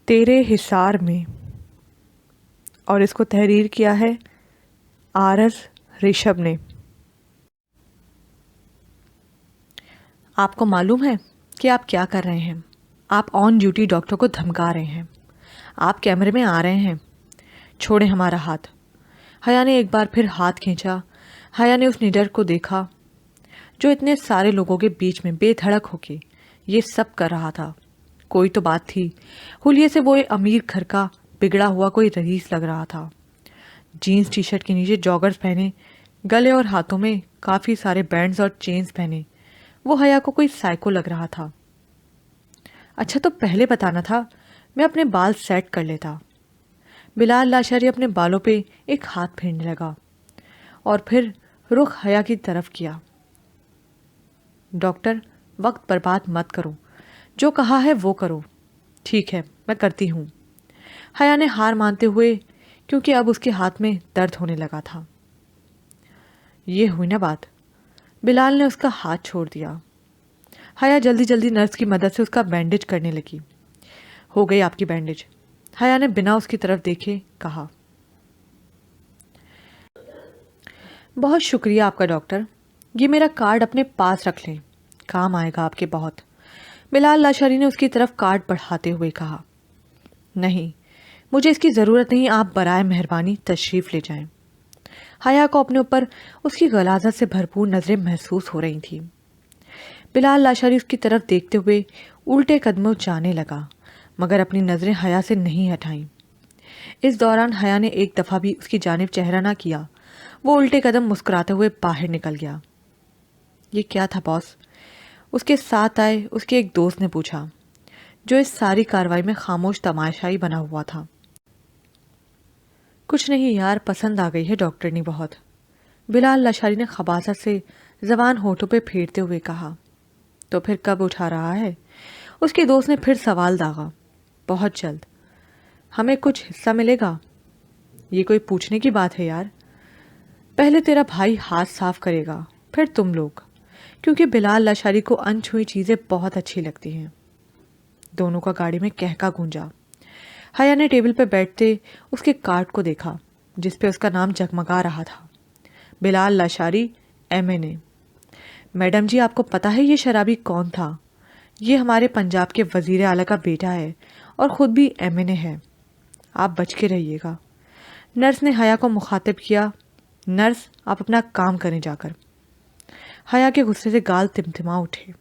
تیرے حصار میں، اور اس کو تحریر کیا ہے آرز ریشب نے۔ آپ کو معلوم ہے کہ آپ کیا کر رہے ہیں؟ آپ آن ڈیوٹی ڈاکٹر کو دھمکا رہے ہیں۔ آپ کیمرے میں آ رہے ہیں۔ چھوڑیں ہمارا ہاتھ۔ حیا نے ایک بار پھر ہاتھ کھینچا۔ حیا نے اس نڈر کو دیکھا جو اتنے سارے لوگوں کے بیچ میں بے دھڑک ہو کے یہ سب کر رہا تھا۔ کوئی تو بات تھی۔ حلیے سے وہ امیر گھر کا بگڑا ہوا کوئی رئیس لگ رہا تھا۔ جینز ٹی شرٹ کے نیچے جاگرز پہنے، گلے اور ہاتھوں میں کافی سارے بینڈز اور چینز پہنے، وہ حیا کو کوئی سائیکو لگ رہا تھا۔ اچھا تو پہلے بتانا تھا، میں اپنے بال سیٹ کر لیتا۔ بلال لاشاری اپنے بالوں پہ ایک ہاتھ پھیرنے لگا اور پھر رخ حیا کی طرف کیا۔ ڈاکٹر، وقت برباد مت کرو، جو کہا ہے وہ کرو۔ ٹھیک ہے، میں کرتی ہوں۔ حیا نے ہار مانتے ہوئے، کیونکہ اب اس کے ہاتھ میں درد ہونے لگا تھا۔ یہ ہوئی نا بات۔ بلال نے اس کا ہاتھ چھوڑ دیا۔ حیا جلدی جلدی نرس کی مدد سے اس کا بینڈیج کرنے لگی۔ ہو گئی آپ کی بینڈیج، حیا نے بنا اس کی طرف دیکھے کہا۔ بہت شکریہ آپ کا ڈاکٹر، یہ میرا کارڈ اپنے پاس رکھ لیں، کام آئے گا آپ کے بہت۔ بلال لاشاری نے اس کی طرف کارڈ بڑھاتے ہوئے کہا۔ نہیں، مجھے اس کی ضرورت نہیں، آپ برائے مہربانی تشریف لے جائیں۔ حیا کو اپنے اوپر اس کی غلاظت سے بھرپور نظریں محسوس ہو رہی تھیں۔ بلال لاشاری اس کی طرف دیکھتے ہوئے الٹے قدموں جانے لگا، مگر اپنی نظریں حیا سے نہیں ہٹائیں۔ اس دوران حیا نے ایک دفعہ بھی اس کی جانب چہرہ نہ کیا۔ وہ الٹے قدم مسکراتے ہوئے باہر نکل گیا۔ یہ کیا تھا باس؟ اس کے ساتھ آئے اس کے ایک دوست نے پوچھا، جو اس ساری کاروائی میں خاموش تماشائی بنا ہوا تھا۔ کچھ نہیں یار، پسند آ گئی ہے ڈاکٹرنی بہت، بلال لاشاری نے خباثت سے زبان ہونٹوں پہ پھیرتے ہوئے کہا۔ تو پھر کب اٹھا رہا ہے؟ اس کے دوست نے پھر سوال داغا۔ بہت جلد۔ ہمیں کچھ حصہ ملے گا؟ یہ کوئی پوچھنے کی بات ہے یار؟ پہلے تیرا بھائی ہاتھ صاف کرے گا، پھر تم لوگ، کیونکہ بلال لاشاری کو انچھوئی چیزیں بہت اچھی لگتی ہیں۔ دونوں کا گاڑی میں کہکا گونجا۔ حیا نے ٹیبل پہ بیٹھتے اس کے کارڈ کو دیکھا جس پہ اس کا نام جگمگا رہا تھا، بلال لاشاری MA۔ میڈم جی، آپ کو پتا ہے یہ شرابی کون تھا؟ یہ ہمارے پنجاب کے وزیر اعلیٰ کا بیٹا ہے اور خود بھی MA ہے۔ آپ بچ کے رہیے گا۔ نرس نے حیا کو مخاطب کیا۔ نرس، آپ اپنا کام کریں جا کر۔ حیا کے غصے سے گال تمتما اٹھے۔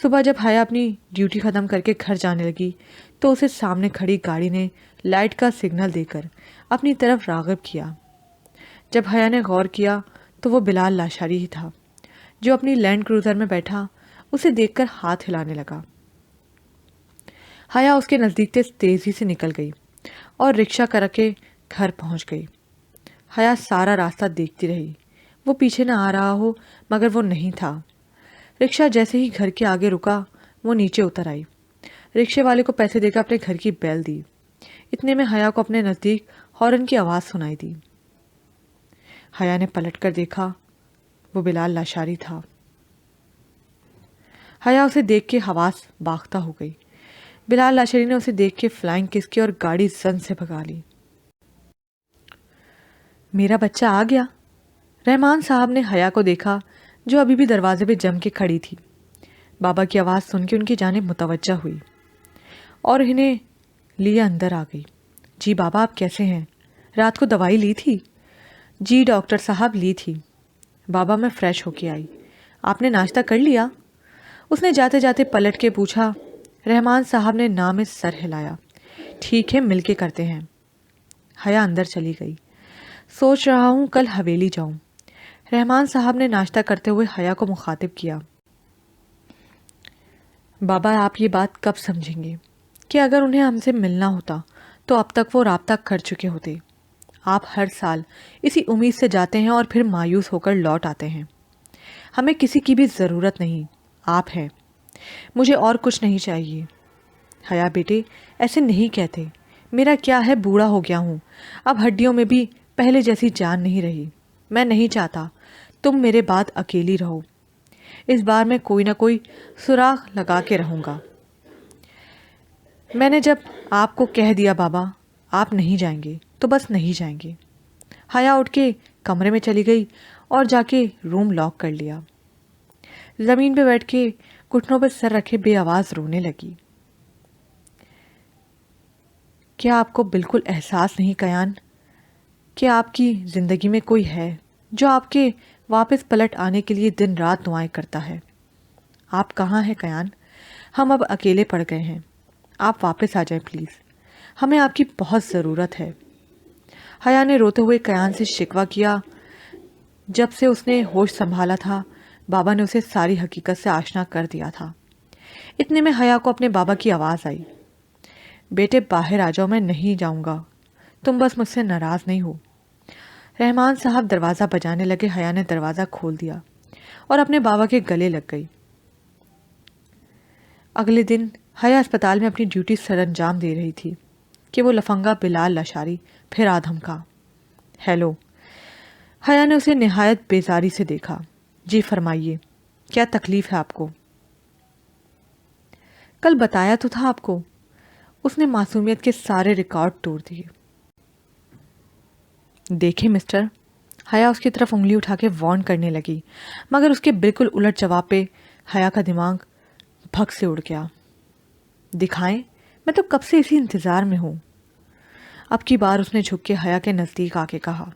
صبح جب حیا اپنی ڈیوٹی ختم کر کے گھر جانے لگی تو اسے سامنے کھڑی گاڑی نے لائٹ کا سگنل دے کر اپنی طرف راغب کیا۔ جب حیا نے غور کیا تو وہ بلال لاشاری ہی تھا، جو اپنی لینڈ کروزر میں بیٹھا اسے دیکھ کر ہاتھ ہلانے لگا۔ حیا اس کے نزدیک تیزی سے نکل گئی اور رکشہ کر کے گھر پہنچ گئی۔ حیا سارا راستہ دیکھتی رہی، وہ پیچھے نہ آ رہا ہو، مگر وہ نہیں تھا۔ رکشہ جیسے ہی گھر کے آگے رکا، وہ نیچے اتر آئی، رکشے والے کو پیسے دے کر اپنے گھر کی بیل دی۔ اتنے میں حیا کو اپنے نزدیک ہارن کی آواز سنائی دی۔ حیا نے پلٹ کر دیکھا، وہ بلال لاشاری تھا۔ حیا اسے دیکھ کے حواس باختہ ہو گئی۔ بلال لاشاری نے اسے دیکھ کے فلائنگ کس کی اور گاڑی زن سے بھگا لی۔ میرا بچہ آ گیا۔ رحمان صاحب نے حیا کو دیکھا جو ابھی بھی دروازے پہ جم کے کھڑی تھی۔ بابا کی آواز سن کے ان کی جانب متوجہ ہوئی اور انہیں لیے اندر آ گئی۔ جی بابا، آپ کیسے ہیں؟ رات کو دوائی لی تھی؟ جی ڈاکٹر صاحب، لی تھی۔ بابا، میں فریش ہو کے آئی، آپ نے ناشتہ کر لیا؟ اس نے جاتے جاتے پلٹ کے پوچھا۔ رحمان صاحب نے ناں میں سر ہلایا۔ ٹھیک ہے، مل کے کرتے ہیں۔ حیا اندر چلی گئی۔ سوچ رہا ہوں کل حویلی جاؤں۔ رحمان صاحب نے ناشتہ کرتے ہوئے حیا کو مخاطب کیا۔ بابا، آپ یہ بات کب سمجھیں گے کہ اگر انہیں ہم سے ملنا ہوتا تو اب تک وہ رابطہ کر چکے ہوتے۔ آپ ہر سال اسی امید سے جاتے ہیں اور پھر مایوس ہو کر لوٹ آتے ہیں۔ ہمیں کسی کی بھی ضرورت نہیں، آپ ہیں۔ مجھے اور کچھ نہیں چاہیے۔ حیا بیٹے، ایسے نہیں کہتے، میرا کیا ہے، بوڑھا ہو گیا ہوں، اب ہڈیوں میں بھی پہلے جیسی جان نہیں رہی۔ میں نہیں چاہتا تم میرے بعد اکیلی رہو، اس بار میں کوئی نہ کوئی سراغ لگا کے رہوں گا۔ میں نے جب آپ کو کہہ دیا بابا آپ نہیں جائیں گے تو بس نہیں جائیں گے۔ حیا اٹھ کے کمرے میں چلی گئی اور جا کے روم لاک کر لیا۔ زمین پہ بیٹھ کے گھٹنوں پہ سر رکھے بے آواز رونے لگی۔ کیا آپ کو بالکل احساس نہیں قیان کہ آپ کی زندگی میں کوئی ہے جو آپ کے واپس پلٹ آنے کے لیے دن رات دعائیں کرتا ہے؟ آپ کہاں ہیں قیان؟ ہم اب اکیلے پڑ گئے ہیں، آپ واپس آ جائیں پلیز، ہمیں آپ کی بہت ضرورت ہے۔ حیا نے روتے ہوئے قیان سے شکوہ کیا۔ جب سے اس نے ہوش سنبھالا تھا بابا نے اسے ساری حقیقت سے آشنا کر دیا تھا۔ اتنے میں حیا کو اپنے بابا کی آواز آئی، بیٹے باہر آ جاؤ، میں نہیں جاؤں گا، تم بس مجھ سے ناراض نہیں ہو۔ رحمان صاحب دروازہ بجانے لگے۔ حیا نے دروازہ کھول دیا اور اپنے بابا کے گلے لگ گئی۔ اگلے دن حیا اسپتال میں اپنی ڈیوٹی سر انجام دے رہی تھی کہ وہ لفنگا بلال لاشاری پھر آ دھمکا۔ ہیلو۔ حیا نے اسے نہایت بیزاری سے دیکھا۔ جی فرمائیے، کیا تکلیف ہے آپ کو؟ کل بتایا تو تھا آپ کو۔ اس نے معصومیت کے سارے ریکارڈ توڑ دیے۔ دیکھیں مسٹر، حیا اس کی طرف انگلی اٹھا کے وارن کرنے لگی، مگر اس کے بالکل الٹ جواب پہ حیا کا دماغ بھگ سے اڑ گیا۔ دکھائیں، میں تو کب سے اسی انتظار میں ہوں۔ اب کی بار اس نے جھک کے حیا کے نزدیک آ کے کہا،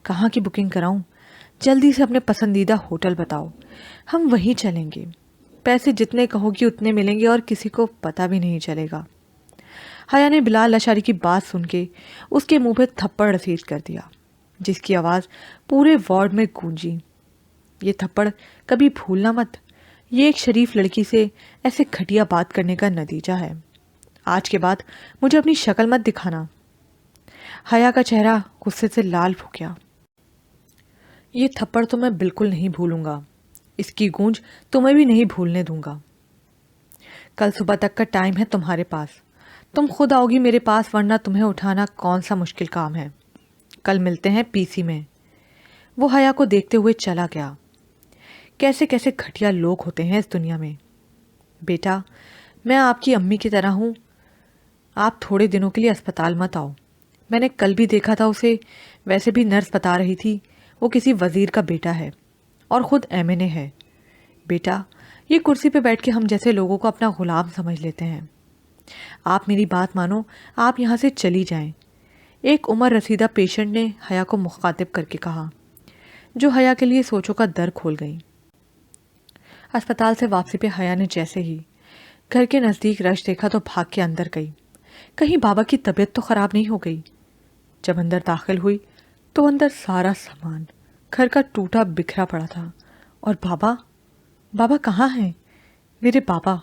کہاں کی بکنگ کراؤں؟ جلدی سے اپنے پسندیدہ ہوٹل بتاؤ، ہم وہیں چلیں گے۔ پیسے جتنے کہو گی اتنے ملیں گے اور کسی کو پتہ بھی نہیں چلے گا۔ حیا نے بلال لاشاری کی بات سن کے اس کے منہ پہ تھپڑ رسید کر دیا، جس کی آواز پورے وارڈ میں گونجی۔ یہ تھپڑ کبھی بھولنا مت، یہ ایک شریف لڑکی سے ایسے گھٹیا بات کرنے کا نتیجہ ہے۔ آج کے بعد مجھے اپنی شکل مت دکھانا۔ حیا کا چہرہ غصے سے لال ہو گیا۔ یہ تھپڑ تو میں بالکل نہیں بھولوں گا، اس کی گونج تمہیں بھی نہیں بھولنے دوں گا۔ کل صبح تک کا ٹائم ہے تمہارے پاس، تم خود آؤ گی میرے پاس، ورنہ تمہیں اٹھانا کون سا مشکل کام ہے۔ کل ملتے ہیں پی سی میں۔ وہ حیا کو دیکھتے ہوئے چلا گیا۔ کیسے کیسے گھٹیا لوگ ہوتے ہیں اس دنیا میں۔ بیٹا، میں آپ کی امی کی طرح ہوں، آپ تھوڑے دنوں کے لیے اسپتال مت آؤ۔ میں نے کل بھی دیکھا تھا اسے، ویسے بھی نرس بتا رہی تھی وہ کسی وزیر کا بیٹا ہے اور خود ایم این اے ہے۔ بیٹا، یہ کرسی پہ بیٹھ کے ہم جیسے لوگوں کو اپنا غلام سمجھ لیتے ہیں۔ آپ میری بات مانو، آپ یہاں سے چلی جائیں۔ ایک عمر رسیدہ پیشنٹ نے حیا کو مخاطب کر کے کہا، جو حیا کے لیے سوچوں کا در کھول گئی۔ اسپتال سے واپسی پہ حیا نے جیسے ہی گھر کے نزدیک رش دیکھا تو بھاگ کے اندر گئی، کہیں بابا کی طبیعت تو خراب نہیں ہو گئی۔ جب اندر داخل ہوئی تو اندر سارا سامان گھر کا ٹوٹا بکھرا پڑا تھا، اور بابا کہاں ہیں؟ میرے بابا۔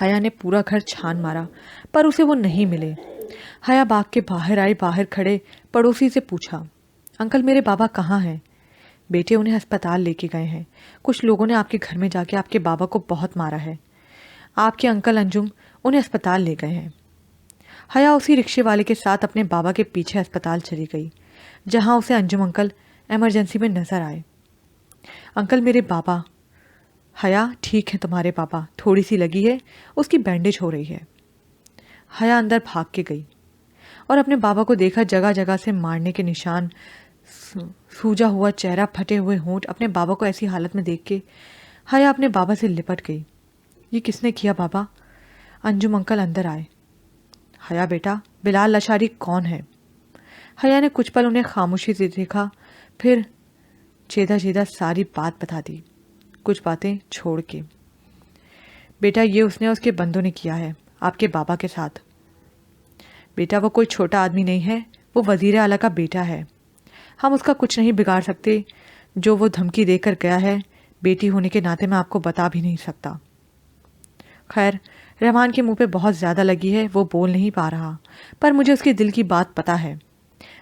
حیا نے پورا گھر چھان مارا پر اسے وہ نہیں ملے۔ حیا باغ کے باہر آئی، باہر کھڑے پڑوسی سے پوچھا، انکل میرے بابا کہاں ہیں؟ بیٹے انہیں ہسپتال لے کے گئے ہیں، کچھ لوگوں نے آپ کے گھر میں جا کے آپ کے بابا کو بہت مارا ہے، آپ کے انکل انجم انہیں ہسپتال لے گئے ہیں۔ حیا اسی رکشے والے کے ساتھ اپنے بابا کے پیچھے ہسپتال چلی گئی، جہاں اسے انجم انکل ایمرجنسی میں نظر آئے۔ انکل میرے بابا۔ حیا ٹھیک ہے تمہارے بابا، تھوڑی سی لگی ہے، اس کی بینڈیج ہو رہی ہے۔ حیا اندر بھاگ کے گئی اور اپنے بابا کو دیکھا، جگہ جگہ سے مارنے کے نشان، سوجا ہوا چہرہ، پھٹے ہوئے ہونٹ۔ اپنے بابا کو ایسی حالت میں دیکھ کے حیا اپنے بابا سے لپٹ گئی۔ یہ کس نے کیا بابا؟ انجم انکل اندر آئے۔ حیا بیٹا، بلال لاشاری کون ہے؟ حیا نے کچھ پل انہیں خاموشی سے دیکھا، پھر چیدہ ساری بات بتا دی، کچھ باتیں چھوڑ کے۔ بیٹا یہ اس نے اس کے بندوں نے کیا ہے، آپ کے بابا کے ساتھ۔ بیٹا وہ کوئی چھوٹا آدمی نہیں ہے، وہ وزیر اعلیٰ کا بیٹا ہے، ہم اس کا کچھ نہیں بگاڑ سکتے۔ جو وہ دھمکی دے کر گیا ہے، بیٹی ہونے کے ناطے میں آپ کو بتا بھی نہیں سکتا۔ خیر، رحمان کے منہ پہ بہت زیادہ لگی ہے، وہ بول نہیں پا رہا، پر مجھے اس کے دل کی بات پتہ ہے۔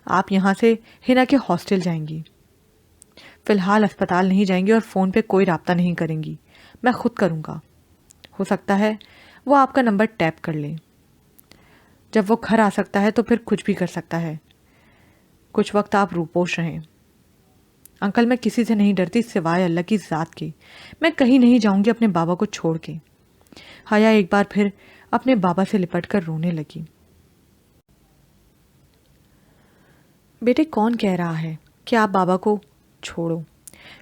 آپ یہاں سے ہنا کے ہاسٹل جائیں گی، فی الحال اسپتال نہیں جائیں گی اور فون پہ کوئی رابطہ نہیں کریں گی، میں خود کروں گا۔ ہو سکتا ہے وہ آپ کا نمبر ٹیپ کر لیں۔ جب وہ گھر آ سکتا ہے تو پھر کچھ بھی کر سکتا ہے۔ کچھ وقت آپ روپوش رہیں۔ انکل میں کسی سے نہیں ڈرتی سوائے اللہ کی ذات کے، میں کہیں نہیں جاؤں گی اپنے بابا کو چھوڑ کے۔ حیا ایک بار پھر اپنے بابا سے لپٹ کر رونے لگی۔ بیٹے کون کہہ رہا ہے کہ آپ بابا کو چھوڑو؟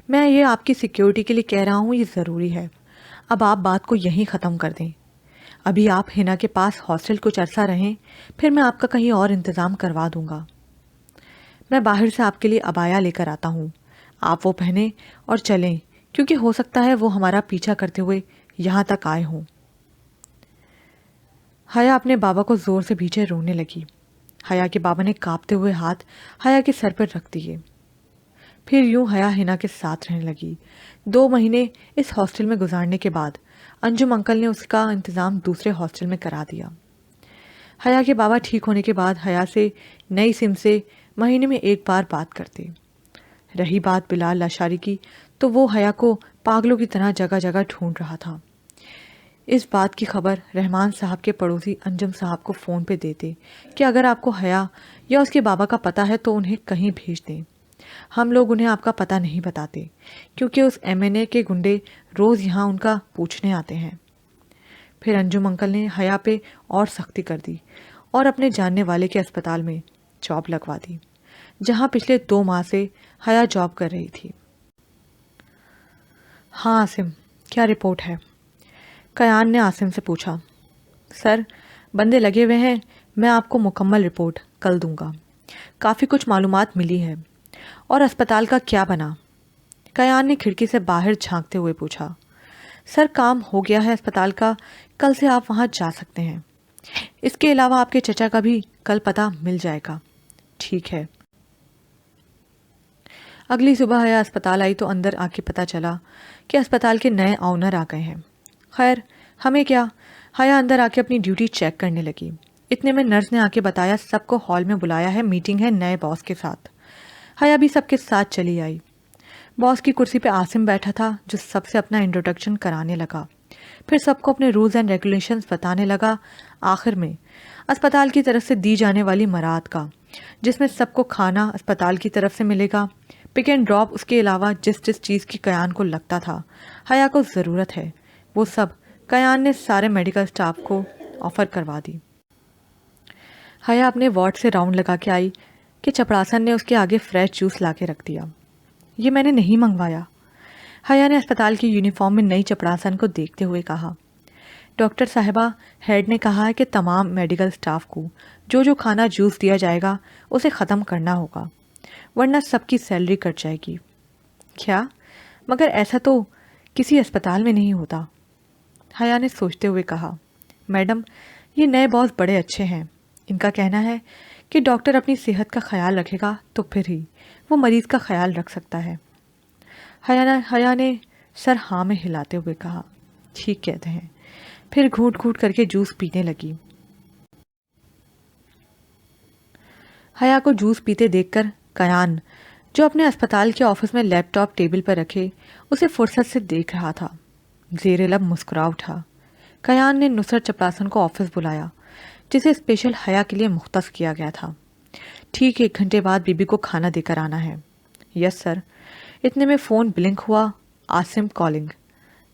میں یہ آپ کی سیکیورٹی کے لیے کہہ رہا ہوں، یہ ضروری ہے۔ اب آپ بات کو یہیں ختم کر دیں۔ ابھی آپ ہنا کے پاس ہاسٹل کچھ عرصہ رہیں، پھر میں آپ کا کہیں اور انتظام کروا دوں گا۔ میں باہر سے آپ کے لیے عبایا لے کر آتا ہوں، آپ وہ پہنیں اور چلیں، کیونکہ ہو سکتا ہے وہ ہمارا پیچھا کرتے ہوئے یہاں تک آئے ہوں۔ حیا اپنے بابا کو زور سے پیچھے رونے لگی۔ حیا کے بابا نے کانپتے ہوئے ہاتھ حیا کے سر پر رکھ دیے۔ پھر یوں حیا ہنا کے ساتھ رہنے لگی۔ 2 مہینے اس ہاسٹل میں گزارنے کے بعد انجم انکل نے اس کا انتظام دوسرے ہاسٹل میں کرا دیا۔ حیا کے بابا ٹھیک ہونے کے بعد حیا سے نئی سم سے مہینے میں ایک بار بات کرتے۔ رہی بات بلال لاشاری کی، تو وہ حیا کو پاگلوں کی طرح جگہ جگہ ڈھونڈ رہا تھا۔ اس بات کی خبر رحمان صاحب کے پڑوسی انجم صاحب کو فون پہ دیتے کہ اگر آپ کو حیا یا اس کے بابا کا پتہ ہے تو انہیں کہیں بھیج دیں۔ ہم لوگ انہیں آپ کا پتہ نہیں بتاتے، کیونکہ اس MNA کے گنڈے روز یہاں ان کا پوچھنے آتے ہیں۔ پھر انجم انکل نے حیا پہ اور سختی کر دی اور اپنے جاننے والے کے اسپتال میں جاب لگوا دی، جہاں پچھلے 2 ماہ سے حیا جاب کر رہی تھی۔ ہاں عاصم، کیا رپورٹ ہے؟ کیان نے عاصم سے پوچھا۔ سر، بندے لگے ہوئے ہیں، میں آپ کو مکمل رپورٹ کل دوں گا۔ کافی کچھ معلومات ملی ہے۔ اور اسپتال کا کیا بنا؟ کیان نے کھڑکی سے باہر جھانکتے ہوئے پوچھا۔ سر، کام ہو گیا ہے اسپتال کا، کل سے آپ وہاں جا سکتے ہیں۔ اس کے علاوہ آپ کے چچا کا بھی کل پتہ مل جائے گا۔ ٹھیک ہے۔ اگلی صبح حیا اسپتال آئی تو اندر آ کے پتہ چلا کہ اسپتال کے نئے آنر آ گئے ہیں۔ خیر، ہمیں کیا؟ حیا اندر آ کے اپنی ڈیوٹی چیک کرنے لگی۔ اتنے میں نرس نے آ کے بتایا سب کو ہال میں بلایا ہے، میٹنگ ہے نئے باس کے ساتھ۔ حیا بھی سب کے ساتھ چلی آئی۔ باس کی کرسی پہ عاصم بیٹھا تھا، جو سب سے اپنا انٹروڈکشن کرانے لگا، پھر سب کو اپنے رولز اینڈ ریگولیشنز بتانے لگا، آخر میں اسپتال کی طرف سے دی جانے والی مراعات کا، جس میں سب کو کھانا اسپتال کی طرف سے ملے گا، پک اینڈ ڈراپ، اس کے علاوہ جس چیز کی کیان کو لگتا تھا حیا کو ضرورت ہے، وہ سب کیان نے سارے میڈیکل سٹاف کو آفر کروا دی۔ حیا اپنے وارڈ سے راؤنڈ لگا کے آئی کہ چپڑاسن نے اس کے آگے فریش جوس لا کے رکھ دیا۔ یہ میں نے نہیں منگوایا، حیا نے اسپتال کی یونیفارم میں نئی چپڑاسن کو دیکھتے ہوئے کہا۔ ڈاکٹر صاحبہ، ہیڈ نے کہا ہے کہ تمام میڈیکل سٹاف کو جو کھانا جوس دیا جائے گا اسے ختم کرنا ہوگا، ورنہ سب کی سیلری کٹ جائے گی۔ کیا؟ مگر ایسا تو کسی اسپتال میں نہیں ہوتا، حیا نے سوچتے ہوئے کہا۔ میڈم، یہ نئے باس بڑے اچھے ہیں، ان کا کہنا ہے کہ ڈاکٹر اپنی صحت کا خیال رکھے گا تو پھر ہی وہ مریض کا خیال رکھ سکتا ہے۔ حیا نے سر ہاں میں ہلاتے ہوئے کہا، ٹھیک کہتے ہیں، پھر گھونٹ گھونٹ کر کے جوس پینے لگی۔ حیا کو جوس پیتے دیکھ کر کیان، جو اپنے اسپتال کے آفس میں لیپ ٹاپ ٹیبل پر رکھے اسے فرصت سے دیکھ رہا تھا، زیر لب مسکرا اٹھا۔ کیان نے نصرت چپڑاسن کو آفس بلایا، جسے اسپیشل حیا کے لیے مختص کیا گیا تھا۔ ٹھیک 1 گھنٹے بعد بی بی کو کھانا دے کر آنا ہے۔ یس سر۔ اتنے میں فون بلنک ہوا۔ عاصم کالنگ۔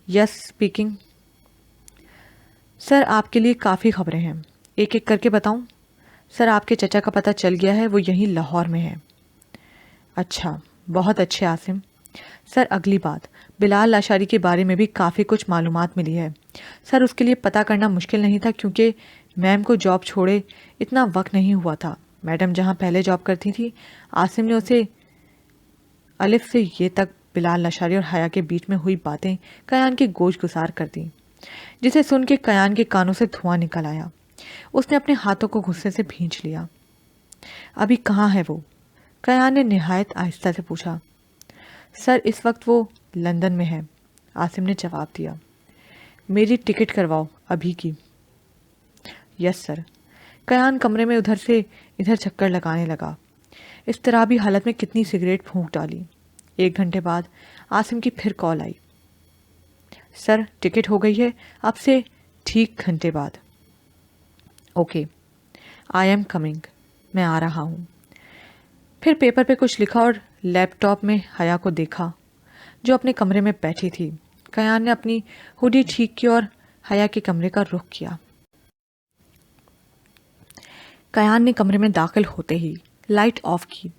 یس اسپیکنگ۔ سر، آپ کے لیے کافی خبریں ہیں، ایک ایک کر کے بتاؤں؟ سر، آپ کے چچا کا پتہ چل گیا ہے، وہ یہیں لاہور میں ہے۔ اچھا، بہت اچھے عاصم۔ سر، اگلی بات، بلال لاشاری کے بارے میں بھی کافی کچھ معلومات ملی ہے۔ سر، اس کے لیے پتہ کرنا مشکل نہیں تھا کیونکہ میم کو جاب چھوڑے اتنا وقت نہیں ہوا تھا۔ میڈم جہاں پہلے جاب کرتی تھی، عاصم نے اسے الف سے یہ تک بلال لاشاری اور حیا کے بیچ میں ہوئی باتیں کیان کی گوش گزار کر دیں، جسے سن کے کیان کے کانوں سے دھواں نکل آیا۔ اس نے اپنے ہاتھوں کو غصے سے بھینچ لیا۔ ابھی کہاں ہے وہ؟ کیان نے نہایت آہستہ سے پوچھا۔ سر، اس وقت وہ لندن میں ہے، عاصم نے جواب دیا۔ میری ٹکٹ کرواؤ ابھی کی۔ یس سر۔ کیان کمرے میں ادھر سے ادھر چکر لگانے لگا، اضطرابی حالت میں کتنی سگریٹ پھونک ڈالی۔ 1 گھنٹے بعد عاصم کی پھر کال آئی۔ سر، ٹکٹ ہو گئی ہے، اب سے ٹھیک گھنٹے بعد۔ اوکے، آئی ایم کمنگ، میں آ رہا ہوں۔ پھر پیپر پہ کچھ لکھا اور لیپ ٹاپ میں حیا کو دیکھا، جو اپنے کمرے میں بیٹھی تھی۔ کیان نے اپنی ہوڈی ٹھیک کی اور حیا کے کمرے کا رخ کیا۔ کیان نے کمرے میں داخل ہوتے ہی لائٹ آف کی،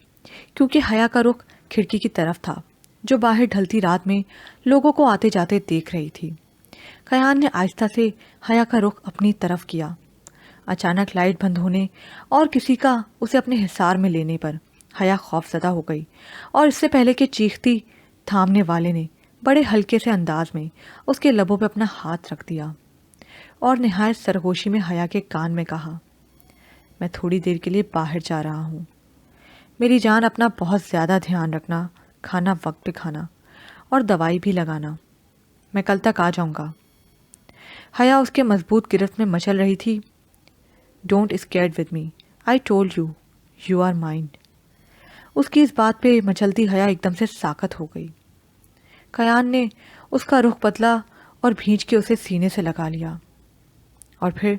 کیونکہ حیا کا رخ کھڑکی کی طرف تھا جو باہر ڈھلتی رات میں لوگوں کو آتے جاتے دیکھ رہی تھی۔ کیان نے آہستہ سے حیا کا رخ اپنی طرف کیا۔ اچانک لائٹ بند ہونے اور کسی کا اسے اپنے حصار میں لینے پر حیا خوف زدہ ہو گئی، اور اس سے پہلے کہ چیختی تھامنے والے نے بڑے ہلکے سے انداز میں اس کے لبوں پہ اپنا ہاتھ رکھ دیا اور نہایت سرگوشی میں حیا کے کان میں کہا، میں تھوڑی دیر کے لیے باہر جا رہا ہوں، میری جان اپنا بہت زیادہ دھیان رکھنا، کھانا وقت پہ کھانا اور دوائی بھی لگانا، میں کل تک آ جاؤں گا۔ حیا اس کے مضبوط گرفت میں مچل رہی تھی۔ Don't scared with me, I told you, you are mine. اس کی اس بات پہ مچلتی حیا ایک دم سے ساکت ہو گئی۔ کیان نے اس کا رخ بدلا اور بھینچ کے اسے سینے سے لگا لیا، اور پھر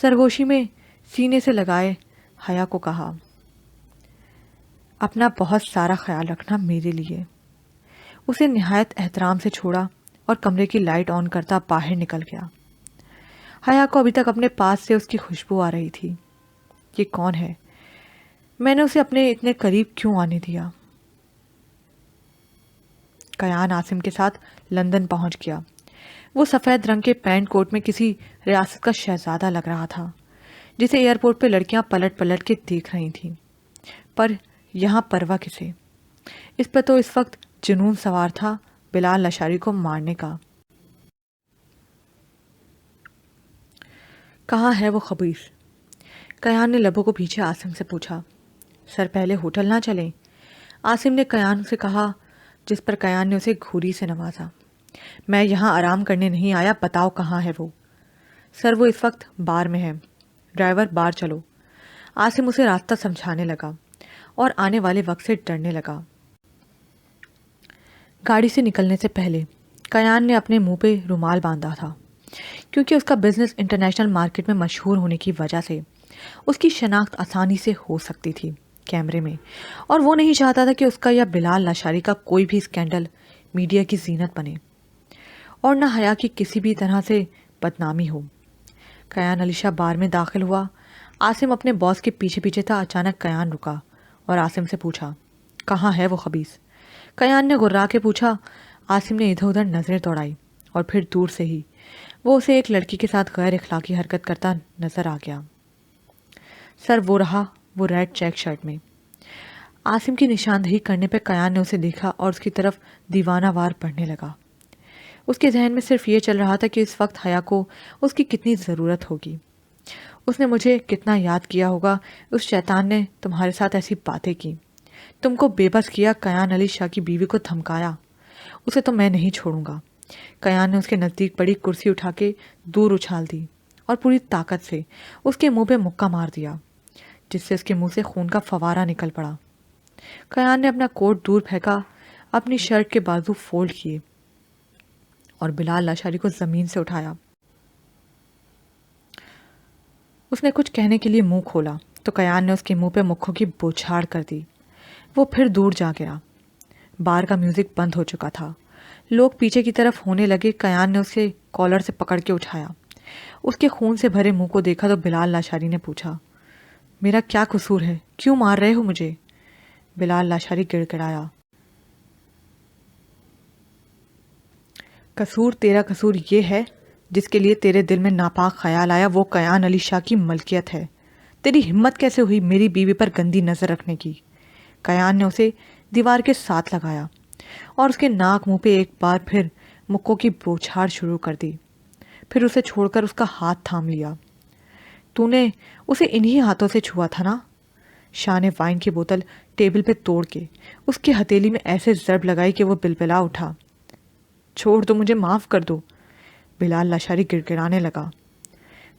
سرگوشی میں سینے سے لگائے حیا کو کہا، اپنا بہت سارا خیال رکھنا میرے لیے۔ اسے نہایت احترام سے چھوڑا اور کمرے کی لائٹ آن کرتا باہر نکل گیا۔ حیا کو ابھی تک اپنے پاس سے اس کی خوشبو آ رہی تھی۔ یہ کون ہے؟ میں نے اسے اپنے اتنے قریب کیوں آنے دیا؟ کیان عاصم کے ساتھ لندن پہنچ گیا۔ وہ سفید رنگ کے پینٹ کوٹ میں کسی ریاست کا شہزادہ لگ رہا تھا، جسے ایئرپورٹ پہ لڑکیاں پلٹ پلٹ کے دیکھ رہی تھیں، پر یہاں پرواہ کسے؟ اس پہ تو اس وقت جنون سوار تھا بلال لاشاری کو مارنے کا۔ کہاں ہے وہ خبیث؟ کیان نے لبوں کو پیچھے عاصم سے پوچھا۔ سر پہلے ہوٹل نہ چلیں؟ عاصم نے کیان سے کہا، جس پر کیان نے اسے گھوری سے نوازا۔ میں یہاں آرام کرنے نہیں آیا، بتاؤ کہاں ہے وہ؟ سر وہ اس وقت بار میں ہے۔ ڈرائیور بار چلو۔ عاصم اسے راستہ سمجھانے لگا اور آنے والے وقت سے ڈرنے لگا۔ گاڑی سے نکلنے سے پہلے کیان نے اپنے منہ پہ رومال باندھا تھا، کیونکہ اس کا بزنس انٹرنیشنل مارکیٹ میں مشہور ہونے کی وجہ سے اس کی شناخت آسانی سے ہو سکتی تھی کیمرے میں، اور وہ نہیں چاہتا تھا کہ اس کا یا بلال لاشاری کا کوئی بھی اسکینڈل میڈیا کی زینت بنے، اور نہ حیا کی کسی بھی طرح سے بدنامی ہو۔ کیان علی شاہ بار میں داخل ہوا۔ عاصم اپنے باس کے پیچھے پیچھے تھا۔ اچانک کیان رکا اور عاصم سے پوچھا، کہاں ہے وہ خبیث؟ کیان نے گرا کے پوچھا۔ عاصم نے ادھر ادھر نظریں دوڑائی اور پھر دور سے ہی وہ اسے ایک لڑکی کے ساتھ غیر اخلاقی حرکت کرتا نظر آ گیا۔ سر وہ رہا، وہ ریڈ چیک شرٹ میں۔ عاصم کی نشاندہی کرنے پہ کیان نے اسے دیکھا اور اس کی طرف دیوانہ وار پڑھنے لگا۔ اس کے ذہن میں صرف یہ چل رہا تھا کہ اس وقت حیا کو اس کی کتنی ضرورت ہوگی۔ اس نے مجھے کتنا یاد کیا ہوگا، اس شیطان نے تمہارے ساتھ ایسی باتیں کی، تم کو بے بس کیا، کیان علی شاہ کی بیوی کو دھمکایا، اسے تو میں نہیں چھوڑوں گا۔ کیان نے اس کے نزدیک پڑی کرسی اٹھا کے دور اچھال دی اور پوری طاقت سے اس کے منہ پہ مکہ مار دیا، جس سے اس کے منہ سے خون کا فوارہ نکل پڑا۔ کیان نے اپنا کوٹ دور پھینکا، اپنی شرٹ کے بازو فولڈ کیے اور بلال لاشاری کو زمین سے اٹھایا۔ اس نے کچھ کہنے کے لیے منہ کھولا تو کیان نے اس کے منہ پہ مکھوں کی بوچھاڑ کر دی۔ وہ پھر دور جا گرا۔ بار کا میوزک بند ہو چکا تھا۔ لوگ پیچھے کی طرف ہونے لگے۔ کیان نے اسے کالر سے پکڑ کے اٹھایا۔ اس کے خون سے بھرے منہ کو دیکھا تو بلال لاشاری نے پوچھا، میرا کیا قصور ہے؟ کیوں مار رہے ہو مجھے؟ بلال لاشاری گڑ گڑایا، قصور تیرا قصور یہ ہے جس کے لیے تیرے دل میں ناپاک خیال آیا وہ کیان علی شاہ کی ملکیت ہے۔ تیری ہمت کیسے ہوئی میری بیوی پر گندی نظر رکھنے کی؟ کیان نے اسے دیوار کے ساتھ لگایا اور اس کے ناک منہ پہ ایک بار پھر مکوں کی بوچھاڑ شروع کر دی، پھر اسے چھوڑ کر اس کا ہاتھ تھام لیا۔ تو نے اسے انہی ہاتھوں سے چھوا تھا نا؟ شاہ نے وائن کی بوتل ٹیبل پہ توڑ کے اس کی ہتھیلی میں ایسے ضرب لگائی کہ وہ بلبلا اٹھا۔ چھوڑ دو مجھے، معاف کر دو۔ بلال لاشاری گڑگڑانے لگا۔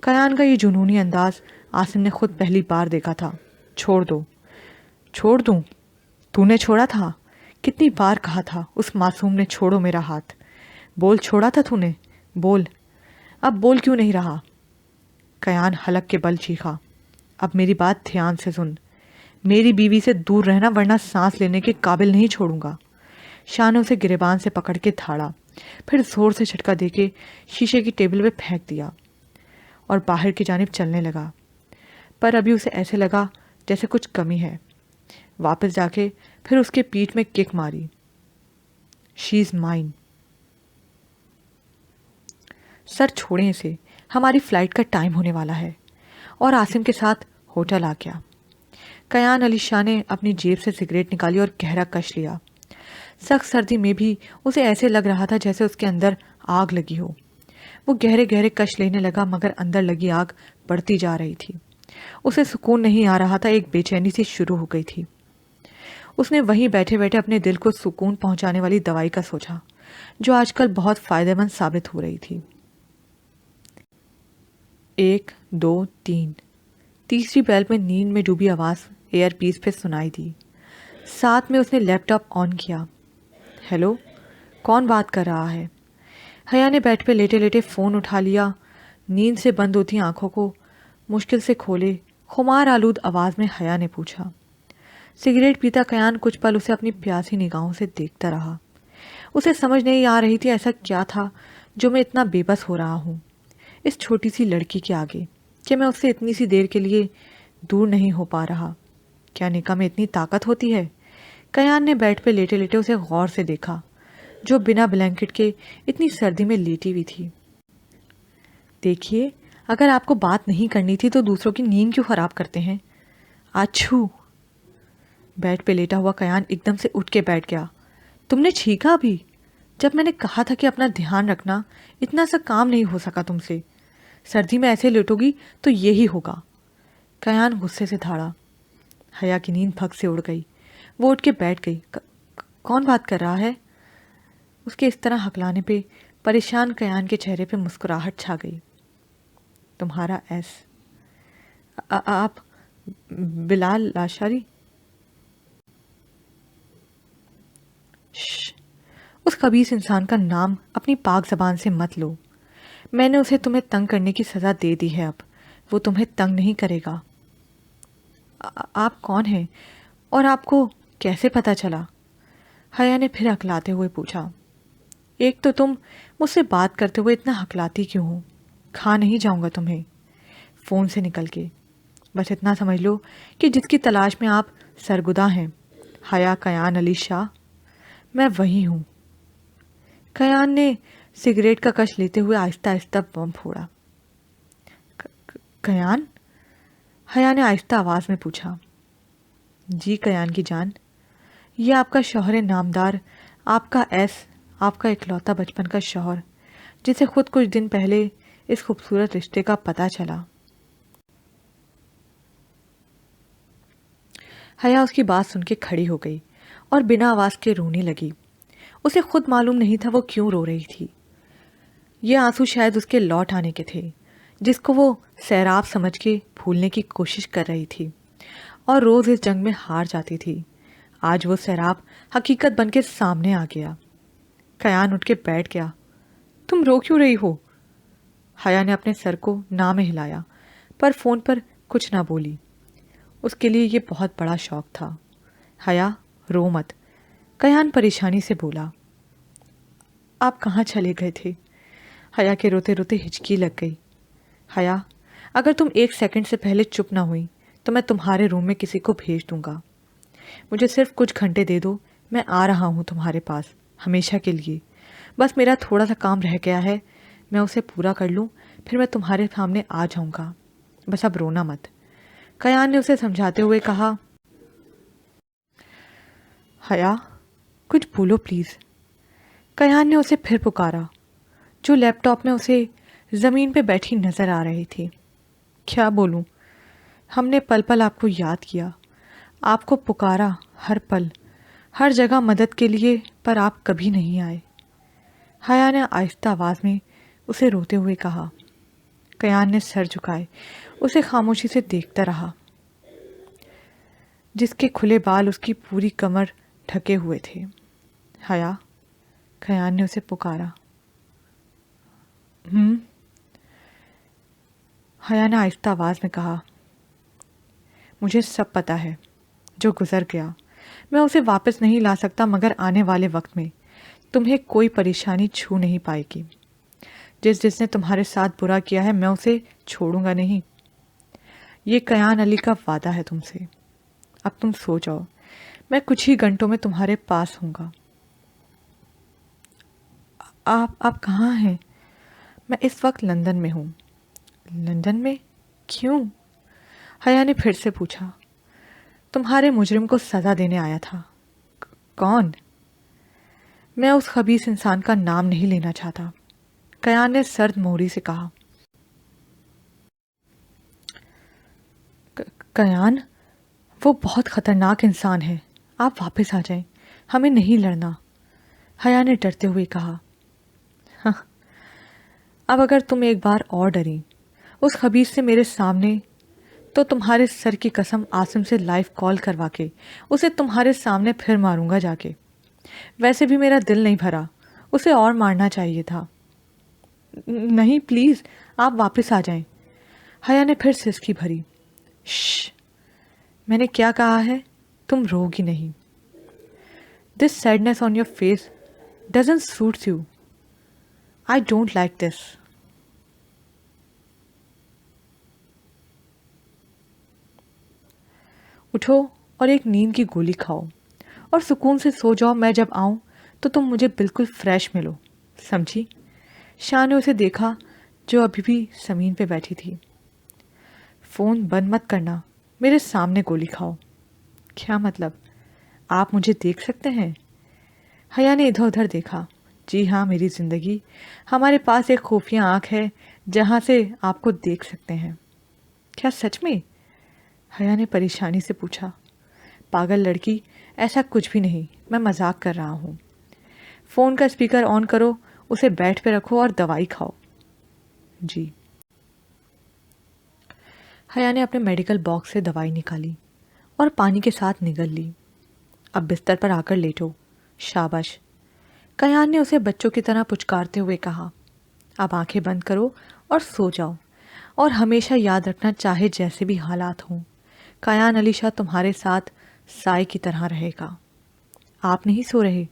کیان کا یہ جنونی انداز عاصم نے خود پہلی بار دیکھا تھا۔ چھوڑ دو، چھوڑ دوں؟ تو نے چھوڑا تھا؟ کتنی بار کہا تھا اس معصوم نے چھوڑو میرا ہاتھ؟ بول، چھوڑا تھا تو نے؟ بول، اب بول کیوں نہیں رہا؟ کیان حلق کے بل چیخا، اب میری بات دھیان سے سن، میری بیوی سے دور رہنا ورنہ سانس لینے کے قابل نہیں چھوڑوں گا۔ شاہ نے اسے گریبان سے پکڑ کے دھاڑا پھر زور سے جھٹکا دے کے شیشے کی ٹیبل پہ پھینک دیا اور باہر کی جانب چلنے لگا، پر ابھی اسے ایسے لگا جیسے کچھ کمی ہے۔ واپس جا کے پھر اس کے پیٹھ میں کک ماری۔ شی از مائن۔ سر چھوڑیں اسے، ہماری فلائٹ کا ٹائم ہونے والا ہے۔ اور عاصم کے ساتھ ہوٹل آ گیا۔ کیان علی شاہ نے اپنی جیب سے سگریٹ نکالی اور گہرا کش لیا۔ سخت سردی میں بھی اسے ایسے لگ رہا تھا جیسے اس کے اندر آگ لگی ہو۔ وہ گہرے گہرے کش لینے لگا مگر اندر لگی آگ بڑھتی جا رہی تھی۔ اسے سکون نہیں آ رہا تھا، ایک بے چینی سی شروع ہو گئی تھی۔ اس نے وہیں بیٹھے بیٹھے اپنے دل کو سکون پہنچانے والی دوائی کا سوچا جو آج کل بہت فائدہ مند ثابت ہو رہی تھی۔ 1 2 3 تیسری بیل میں نیند میں ڈوبی آواز ایئر پیس پہ سنائی دی۔ ساتھ میں اس نے لیپ ٹاپ آن کیا۔ ہیلو، کون بات کر رہا ہے؟ حیا نے بیڈ پہ لیٹے لیٹے فون اٹھا لیا۔ نیند سے بند ہوتی آنکھوں کو مشکل سے کھولے، خمار آلود آواز میں حیا نے پوچھا۔ سگریٹ پیتا کیان کچھ پل اسے اپنی پیاسی نگاہوں سے دیکھتا رہا۔ اسے سمجھ نہیں آ رہی تھی ایسا کیا تھا جو میں اتنا بے بس ہو رہا ہوں اس چھوٹی سی لڑکی کے آگے، کہ میں اس سے اتنی سی دیر کے لیے دور نہیں ہو پا رہا۔ کیا نکاح میں اتنی طاقت ہوتی ہے؟ کیان نے بیڈ پہ لیٹے لیٹے اسے غور سے دیکھا جو بنا بلینکٹ کے اتنی سردی میں لیٹی ہوئی تھی۔ دیکھیے، اگر آپ کو بات نہیں کرنی تھی تو دوسروں کی نیند کیوں خراب کرتے ہیں؟ اچھو۔ بیڈ پہ لیٹا ہوا کیان ایک دم سے اٹھ کے بیٹھ گیا۔ تم نے چھینکا ابھی؟ جب میں نے کہا تھا کہ اپنا دھیان رکھنا، اتنا سا کام نہیں ہو سکا تم سے۔ سردی میں ایسے لیٹو گی تو یہی ہوگا۔ کیان غصے سے دھاڑا۔ حیا کی نیند پھک سے اڑ گئی۔ وہ اٹھ کے بیٹھ گئی۔ کون بات کر رہا ہے؟ اس کے اس طرح ہکلانے پہ پریشان کیان کے چہرے پہ مسکراہٹ چھا گئی۔ تمہارا ایس۔ آپ بلال لاشاری؟ اس خبیث انسان کا نام اپنی پاک زبان سے مت لو۔ میں نے اسے تمہیں تنگ کرنے کی سزا دے دی ہے، اب وہ تمہیں تنگ نہیں کرے گا۔ آپ کون ہیں اور آپ کو کیسے پتا چلا؟ حیا نے پھر ہکلاتے ہوئے پوچھا۔ ایک تو تم مجھ سے بات کرتے ہوئے اتنا ہکلاتی کیوں ہو؟ کھا نہیں جاؤں گا تمہیں فون سے نکل کے۔ بس اتنا سمجھ لو کہ جس کی تلاش میں آپ سرگداں ہیں، حیا کیان علی شاہ، میں وہی ہوں۔ کیان نے سگریٹ کا کش لیتے ہوئے آہستہ آہستہ بم پھوڑا۔ کیان؟ حیا نے آہستہ آواز میں پوچھا۔ جی کیان کی جان، یہ آپ کا شوہر نامدار، آپ کا ایس، آپ کا اکلوتا بچپن کا شوہر، جسے خود کچھ دن پہلے اس خوبصورت رشتے کا پتہ چلا۔ حیا اس کی بات سن کے کھڑی ہو گئی اور بنا آواز کے رونے لگی۔ اسے خود معلوم نہیں تھا وہ کیوں رو رہی تھی۔ یہ آنسو شاید اس کے لوٹ آنے کے تھے، جس کو وہ سیراب سمجھ کے بھولنے کی کوشش کر رہی تھی اور روز اس جنگ میں ہار جاتی تھی۔ آج وہ سیراب حقیقت بن کے سامنے آ گیا۔ کیان اٹھ کے بیٹھ گیا۔ تم رو کیوں رہی ہو؟ حیا نے اپنے سر کو نہ میں ہلایا پر فون پر کچھ نہ بولی۔ اس کے لیے یہ بہت بڑا شوق تھا۔ حیا، رو مت، کیان پریشانی سے بولا۔ آپ کہاں چلے گئے تھے؟ حیا کے روتے روتے ہچکی لگ گئی۔ حیا، اگر تم 1 سیکنڈ سے پہلے چپ نہ ہوئی تو میں تمہارے روم میں کسی کو بھیج دوں گا۔ مجھے صرف کچھ گھنٹے دے دو، میں آ رہا ہوں تمہارے پاس ہمیشہ کے لیے۔ بس میرا تھوڑا سا کام رہ گیا ہے، میں اسے پورا کر لوں، پھر میں تمہارے سامنے آ جاؤں گا۔ بس اب رونا مت۔ کیان نے اسے سمجھاتے ہوئے کہا۔ حیا، کچھ بولو پلیز۔ کیان نے اسے پھر پکارا، جو لیپ ٹاپ میں اسے زمین پہ بیٹھی نظر آ رہی تھی۔ کیا بولوں؟ ہم نے پل پل آپ کو یاد کیا، آپ کو پکارا ہر پل، ہر جگہ مدد کے لیے، پر آپ کبھی نہیں آئے۔ حیا نے آہستہ آواز میں اسے روتے ہوئے کہا۔ کیان نے سر جھکائے اسے خاموشی سے دیکھتا رہا۔ جس کے کھلے بال اس کی پوری کمر ڈھکے ہوئے تھے۔ حیا، کیان نے اسے پکارا۔ حیا نے آہستہ آواز میں کہا۔ مجھے سب پتا ہے، جو گزر گیا میں اسے واپس نہیں لا سکتا، مگر آنے والے وقت میں تمہیں کوئی پریشانی چھو نہیں پائے گی. جس نے تمہارے ساتھ برا کیا ہے میں اسے چھوڑوں گا نہیں. یہ کیان علی کا وعدہ ہے تم سے. اب تم سو جاؤ, میں کچھ ہی گھنٹوں میں تمہارے پاس ہوں گا. آپ کہاں ہیں؟ میں اس وقت لندن میں ہوں. لندن میں؟ کیوں؟ حیا نے پھر سے پوچھا. تمہارے مجرم کو سزا دینے آیا تھا. کون؟ میں اس خبیث انسان کا نام نہیں لینا چاہتا. کیان نے سرد مہری سے کہا. کیان، وہ بہت خطرناک انسان ہے. آپ واپس آ جائیں, ہمیں نہیں لڑنا. حیا نے ڈرتے ہوئے کہا. ہاں، اب اگر تم ایک بار اور ڈری اس خبیث سے میرے سامنے, تو تمہارے سر کی قسم عاصم سے لائیو کال کروا کے اسے تمہارے سامنے پھر ماروں گا جا کے. ویسے بھی میرا دل نہیں بھرا, اسے اور مارنا چاہیے تھا. نہیں پلیز, آپ واپس آ جائیں. حیا نے پھر سسکی بھری. شش, میں نے کیا کہا ہے, تم رو گی نہیں. This sadness on your face doesn't suits you. I don't like this. اٹھو اور ایک نیند کی گولی کھاؤ اور سکون سے سو جاؤ. میں جب آؤں تو تم مجھے بالکل فریش ملو, سمجھی؟ شاہ نے اسے دیکھا جو ابھی بھی زمین پہ بیٹھی تھی. فون بند مت کرنا, میرے سامنے گولی کھاؤ. کیا مطلب؟ آپ مجھے دیکھ سکتے ہیں؟ حیا نے ادھر ادھر دیکھا. جی ہاں میری زندگی, ہمارے پاس ایک خفیہ آنکھ ہے جہاں سے آپ کو دیکھ سکتے ہیں. کیا سچ میں؟ حیا نے پریشانی سے پوچھا. پاگل لڑکی, ایسا کچھ بھی نہیں, میں مذاق کر رہا ہوں. فون کا اسپیکر آن کرو, اسے بیٹھ پہ رکھو اور دوائی کھاؤ. جی. حیا نے اپنے میڈیکل باکس سے دوائی نکالی اور پانی کے ساتھ نگل لی. اب بستر پر آ کر لیٹو. شاباش. کیان نے اسے بچوں کی طرح پچکارتے ہوئے کہا. اب آنکھیں بند کرو اور سو جاؤ, اور ہمیشہ یاد رکھنا چاہے جیسے بھی حالات ہوں, کیان علی شاہ تمہارے ساتھ سائے کی طرح رہے گا. آپ نہیں سو رہے؟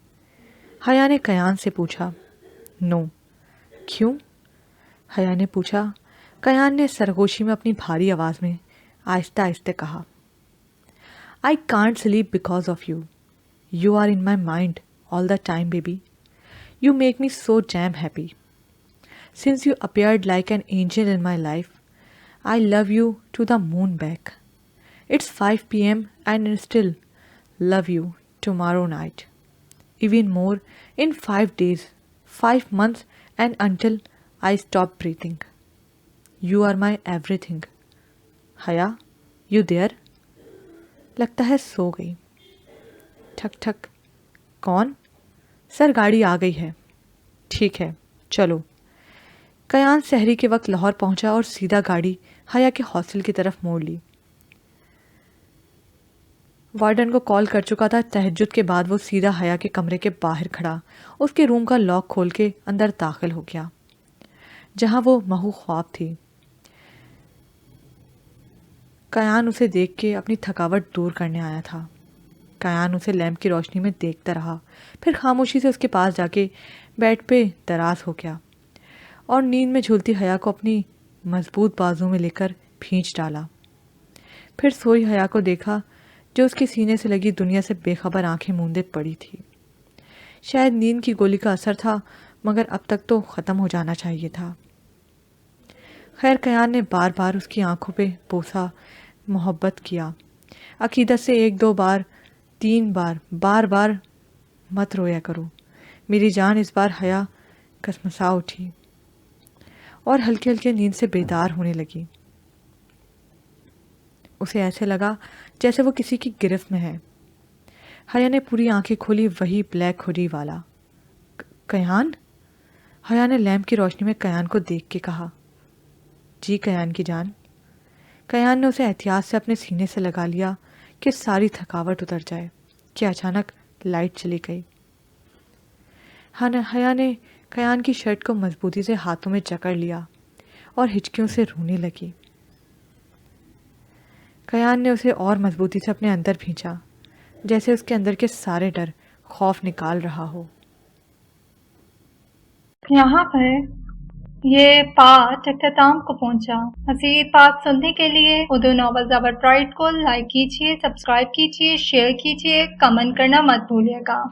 حیا نے کیان سے پوچھا. نو. کیوں؟ حیا نے پوچھا. کیان نے سرگوشی میں اپنی بھاری آواز میں آہستہ آہستہ کہا. I can't sleep because of you. You are in my mind all the time, baby. You make me so damn happy. Since you appeared like an angel in my life, I love you to the moon back. It's 5 p.m. and I still love you tomorrow night. Even more in 5 days, 5 months and until I stop breathing. You are my everything. Haya, you there? لگتا ہے سو گئی. ٹھک ٹھک. کون؟ سر گاڑی آ گئی ہے. ٹھیک ہے چلو. کیان سحری کے وقت لاہور پہنچا اور سیدھا گاڑی حیا کے ہاسٹل کی طرف موڑ لی. وارڈن کو کال کر چکا تھا. تہجد کے بعد وہ سیدھا حیا کے کمرے کے باہر کھڑا اس کے روم کا لاک کھول کے اندر داخل ہو گیا جہاں وہ محو خواب تھی. کیان اسے دیکھ کے اپنی تھکاوٹ دور کرنے آیا تھا. کیان اسے لیمپ کی روشنی میں دیکھتا رہا, پھر خاموشی سے اس کے پاس جا کے بیڈ پہ دراز ہو گیا اور نیند میں جھولتی حیا کو اپنی مضبوط بازو میں لے کر پھینچ ڈالا. پھر سوئی حیا کو دیکھا جو اس کے سینے سے لگی دنیا سے بے خبر آنکھیں موندے پڑی تھی. شاید نیند کی گولی کا اثر تھا, مگر اب تک تو ختم ہو جانا چاہیے تھا. خیر کیان نے بار بار اس کی آنکھوں پہ بوسا, محبت کیا. عقیدت سے 1-2 بار 3 بار بار بار مت رویا کرو میری جان. اس بار حیا کسمسا اٹھی اور ہلکے ہلکے نیند سے بیدار ہونے لگی. اسے ایسے لگا جیسے وہ کسی کی گرفت میں ہے. حیا نے پوری آنکھیں کھولی. وہی بلیک ہوڈی والا. کیان؟ حیا نے لیمپ کی روشنی میں کیان کو دیکھ کے کہا. جی کیان کی جان. کیان نے اسے احتیاط سے اپنے سینے سے لگا لیا کہ ساری تھکاوٹ اتر جائے کہ اچانک لائٹ چلی گئی. حیا نے کیان کی شرٹ کو مضبوطی سے ہاتھوں میں جکڑ لیا اور ہچکیوں سے رونے لگی. کیان نے اسے اور مضبوطی سے اپنے اندر کھینچا جیسے اس کے اندر کے سارے ڈر خوف نکال رہا ہو. یہاں پر یہ پارٹ اختتام کو پہنچا۔ مزید پارٹ سننے کے لیے اردو ناولز اور پرائڈ کو لائک کیجیے، سبسکرائب کیجیے، شیئر کیجیے، کمنٹ کرنا مت بھولیے گا۔